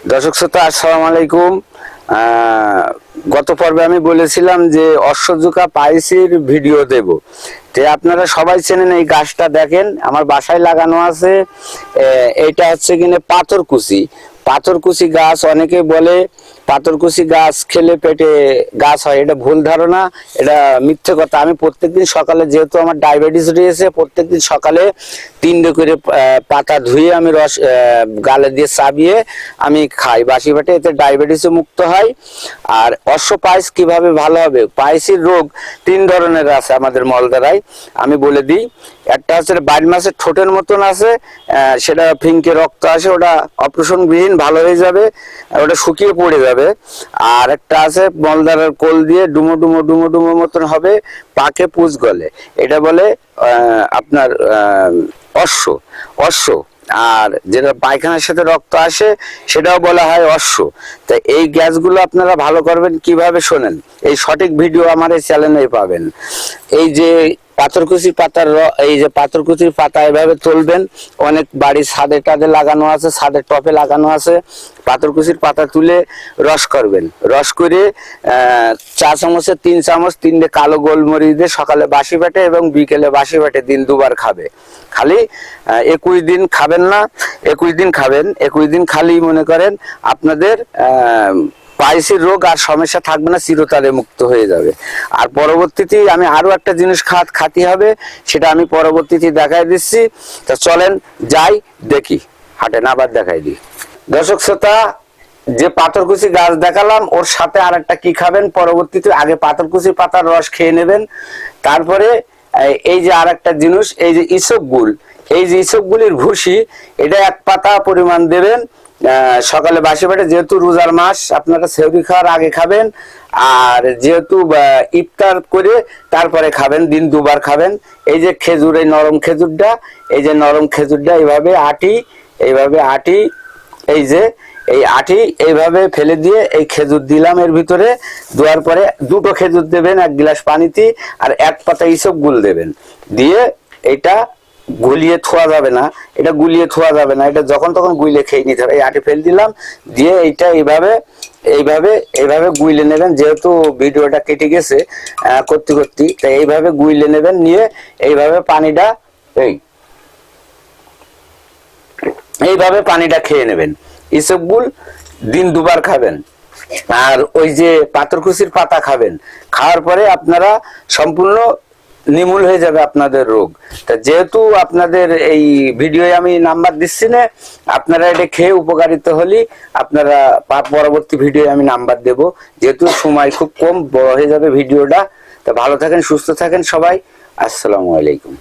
দর্শক শ্রোতা আসসালামু আলাইকুম। গত পর্বে আমি বলেছিলাম যে অশ্বযুকা পাইসির ভিডিও দেব। তো আপনারা সবাই চেনেন, এই গাছটা দেখেন আমার বাসায় লাগানো আছে। এটা হচ্ছে কিনা পাথরকুচি। পাথরকুচি গাছ, অনেকে বলে পাথরকুচি গাছ খেলে পেটে গাছ হয়, এটা ভুল ধারণা, এটা মিথ্যে কথা। আমি প্রত্যেকদিন সকালে, যেহেতু আমার ডায়াবেটিস রয়েছে, প্রত্যেকদিন সকালে 3টে করে পাতা ধুয়ে আমি রস গালে দিয়ে চাবিয়ে আমি খাই বাসি পেটে, এতে ডায়াবেটিসও মুক্ত হয়। আর অশ্বপাইস কিভাবে ভালো হবে? পাইসির রোগ 3 ধরনের আছে আমাদের মলদারায়, আমি বলে দিই। একটা হচ্ছে 22 মাসের ঠোঁটের মতন আছে, সেটা ফিঙ্কে রক্ত আসে, ওটা অপারেশন গৃহীন ভালো হয়ে যাবে, ওটা শুকিয়ে পড়ে যাবে। আর একটা আছে মলদারের কোল দিয়ে ডুমো ডুমো ডুমো ডুমো মতন হবে, পাকে পুজ গলে, এটা বলে আপনার অশ্ব অশ্ব। আর যেটা পায়খানার সাথে রক্ত আসে সেটাও বলা হয় অশ্ব। তাই এই গ্যাসগুলো আপনারা ভালো করবেন কিভাবে শোনেন, এই সঠিক ভিডিও আমার এই চ্যানেলে পাবেন। এই যে পাথরকুচি পাতার এই যে পাথরকুচির পাতা এভাবে তুলবেন, অনেক বাড়ির ছাদে টাদে লাগানো আছে, ছাদের টপে লাগানো আছে। পাথরকুচির পাতা তুলে রস করবেন, রস করে 4 চামচে 3 চামচ 3টে কালো গোলমরিচ দিয়ে সকালে বাসি পেটে এবং বিকেলে বাসি পেটে দিন 2বার খাবে। খালি 21 দিন খাবেন না, 21 দিন খাবেন। 21 দিন খালি মনে করেন আপনাদের পাইসির রোগ আর সমস্যা থাকবে না, চিরতরে মুক্ত হয়ে যাবে। আর পরবর্তীতে আমি আরো একটা জিনিস খাতি হবে, সেটা আমি পরবর্তীতে দেখাই দিচ্ছি। তা চলেন যাই দেখি, হাটেন আবার দেখাই দিই। দর্শক শ্রোতা, যে পাথরকুচি গাছ দেখালাম ওর সাথে আর একটা কি খাবেন পরবর্তীতে, আগে পাথরকুচি পাতার রস খেয়ে নেবেন, তারপরে এই যে আর একটা জিনিস, এই যে ইসবগুল, এই যে ইসবগুলির ভুসি, এটা 1 পাতা পরিমাণ দেবেন সকালে বাসি পেটে। যেহেতু রোজার মাস, আপনারা সেহরি খাওয়ার আগে খাবেন, আর যেহেতু ইফতার করে তারপরে খাবেন, দিন 2বার খাবেন। এই যে খেজুর, এই নরম খেজুরটা, এই যে নরম খেজুরটা এইভাবে আটি, এই যে এই আটি এইভাবে ফেলে দিয়ে এই খেজুর দিলাম এর ভিতরে, দেওয়ার পরে 2টো খেজুর দেবেন 1 গ্লাস পানিতে, আর 1 পাতা ইসবগুল দেবেন, দিয়ে এটা গুলিয়ে থোয়া যাবে না, এটা যখন তখন গুইলে খেয়ে নিতে হবে। এই আটি ফেল দিলাম, দিয়ে এইটা এইভাবে গুইলে নেবেন। যেহেতু ভিডিওটা কেটে গেছে করতে তাই এইভাবে গুইলে নেবেন, নিয়ে এইভাবে পানিটা খেয়ে নেবেন। ইসবগুল দিন 2বার খাবেন, আর ওই যে পাথরকুচির পাতা খাবেন। খাওয়ার পরে আপনারা সম্পূর্ণ নির্মূল হয়ে যাবে আপনাদের রোগ। তা যেহেতু আপনাদের এই ভিডিও আমি নাম্বার দিচ্ছি না, আপনারা এটা খেয়ে উপকারিত হলে আপনারা পরবর্তী ভিডিও আমি নাম্বার দেব, যেহেতু সময় খুব কম, বড় হয়ে যাবে ভিডিওটা। তা ভালো থাকেন, সুস্থ থাকেন সবাই। আসসালামু আলাইকুম।